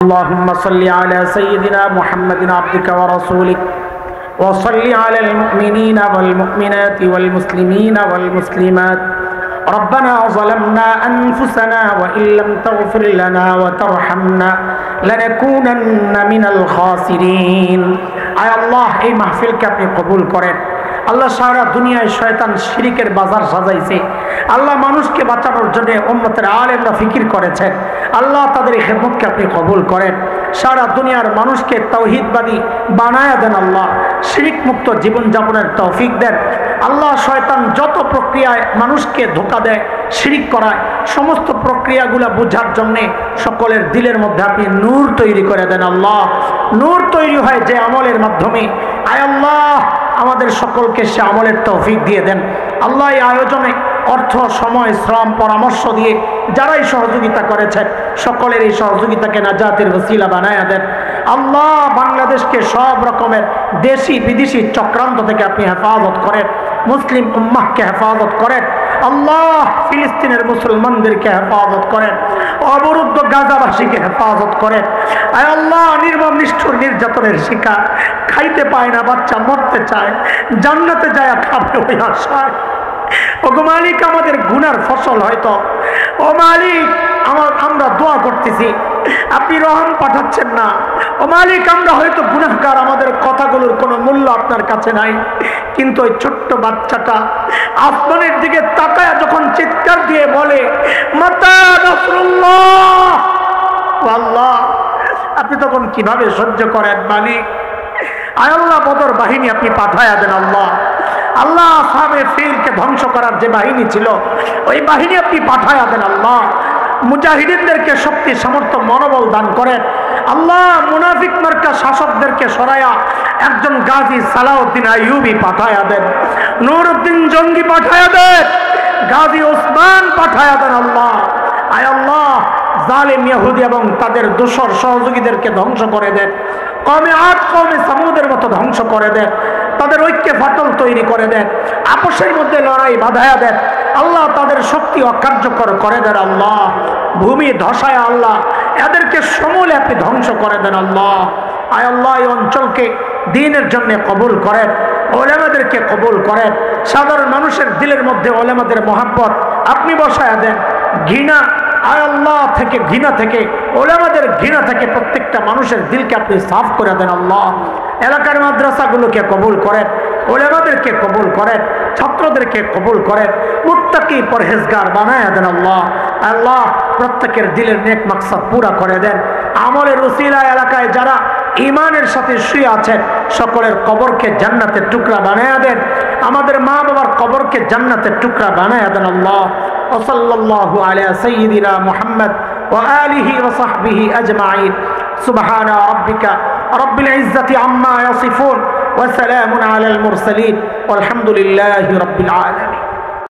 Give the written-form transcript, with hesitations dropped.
اللهم صل على سيدنا محمد عبدك ورسولك وصل على المؤمنين والمؤمنات والمسلمين والمسلمات. ربنا ظلمنا أنفسنا وإن لم تغفر لنا وترحمنا لنكونن من الخاسرين. আয় আল্লাহ, এই মাহফিলকে আপনি কবুল করেন। আল্লাহ, সারা দুনিয়ায় শয়তান শিরিকের বাজার সাজাইছে। আল্লাহ, মানুষকে বাঁচানোর জন্য উম্মতের আলেমরা ফিকির করেছেন। আল্লাহ, তাদের এই খেদমতকে আপনি কবুল করেন। সারা দুনিয়ার মানুষকে তাওহীদবাদী বানায়া দেন। আল্লাহ, শিরিক মুক্ত জীবনযাপনের তৌফিক দেন। আল্লাহ, শয়তান যত প্রক্রিয়ায় মানুষকে ধোঁকা দেয়, শিরিক করায়, সমস্ত প্রক্রিয়াগুলো বোঝার জন্যে সকলের দিলের মধ্যে আপনি নূর তৈরি করে দেন। আল্লাহ, নূর তৈরি হয় যে আমলের মাধ্যমে। আয় আল্লাহ, আমাদের সকলকে সে আমলের তৌফিক দিয়ে দেন। আল্লাহ, এই আয়োজনে অর্থ, সময়, শ্রম, পরামর্শ দিয়ে যারাই সহযোগিতা করেছেন সকলের এই সহযোগিতাকে নাজাতের ওসিলা বানায়া দেন। আল্লাহ, বাংলাদেশকে সব রকমের দেশি বিদেশি চক্রান্ত থেকে আপনি হেফাজত করেন। মুসলিম উম্মাহকে হেফাজত করেন। আল্লাহ, ফিলিস্তিনের মুসলমানদেরকে হেফাজত করেন। অবরুদ্ধ গাজাবাসীকে হেফাজত করেন। আয় আল্লাহ, নির্মম নিষ্ঠুর নির্যাতনের শিকার, খাইতে পায় না বাচ্চা, মরতে চায়, জান্নাতে যায় খাবে ওই আশায়। ও গো মালিক, আমাদের গুনার ফসল হয়তো। ও মালিক, আমরা দোয়া করতেছি, আপনি রহম পাঠাচ্ছেন না। ও মালিক, আমরা হয়তো গুনাহগার, আমাদের কথাগুলোর কোনো মূল্য আপনার কাছে নাই। কিন্তু ওই ছোট্ট বাচ্চাটা আসমানের দিকে তাকায় যখন চিৎকার দিয়ে বলে মাতা নাসরুল্লাহ, আল্লাহ, আপনি তখন কিভাবে সহ্য করেন মালিক? আয় আল্লাহ, বদর বাহিনী আপনি পাঠায়া দেন। আল্লাহ, আল্লাহ, আসহাবে ফিলকে ধ্বংস করার যে বাহিনী ছিল ওই বাহিনী আপনি পাঠায়া দেন। আল্লাহ, মুজাহিদিনদেরকে শক্তি, সামর্থ্য, মনোবল দান করেন। আল্লাহ, মুনাফিক মার্কা শাসকদেরকে সরায়া একজন গাজী সালাউদ্দিন আইয়ুবী পাঠায়া দেন। নুরউদ্দিন জঙ্গি পাঠায়া দেন। গাজী ওসমান পাঠায়া দেন। আল্লাহ, আয় আল্লাহ, জালিম ইহুদি এবং তাদের দোসর সহযোগীদেরকে ধ্বংস করে দেন। কওমে আদ, কওমে সামুদের মতো ধ্বংস করে দেন। তাদের ঐক্যে ফাটল তৈরি করে দেন। আপসের মধ্যে লড়াই বাধায়া দেন। আল্লাহ, তাদের শক্তি অকার্যকর করে দেন। আল্লাহ, ভূমি ধসায় আল্লাহ এদেরকে সমূলে আপনি ধ্বংস করে দেন। আল্লাহ, আয় আল্লাহ, এই অঞ্চলকে দ্বীনের জন্য কবুল করেন। ওলামাদেরকে কবুল করেন। সাধারণ মানুষের দিলের মধ্যে ওলামাদের মহাব্বত আপনি বসায়া দেন। ঘৃণা, আয় আল্লাহ, থেকে ঘৃণা থেকে, ওলামাদের ঘৃণা থেকে প্রত্যেকটা মানুষের দিলকে আপনি সাফ করে দেন। আল্লাহ, এলাকার মাদ্রাসাগুলোকে কবুল করেন। ওলামাদেরকে কবুল করেন। ছাত্রদেরকে কবুল করেন। মুত্তাকি পরহেজগার বানায়া দেন। আল্লাহ, আল্লাহ, প্রত্যেকের দিলের নেক মাকসাদ পুরা করে দেন। আমলের উসিলা এলাকায় যারা ঈমানের সাথে শুয়ে আছেন সকলের কবরকে জান্নাতের টুকরা বানায়া দেন। আমাদের মা বাবার কবরকে জান্নাতের টুকরা বানায়া দেন। আল্লাহ, ওয়াসাল্লাল্লাহু আলা সাইয়্যিদিনা মুহাম্মদ ওয়া আলিহি ওয়া সাহবিহি আজমাইন। সুবহানা রাব্বিকা রাব্বিল ইজ্জাতি আম্মা ইয়াসিফুন ওয়া সালামুন আলাল মুরসালিন ওয়ালহামদুলিল্লাহি রাব্বিল আলামিন।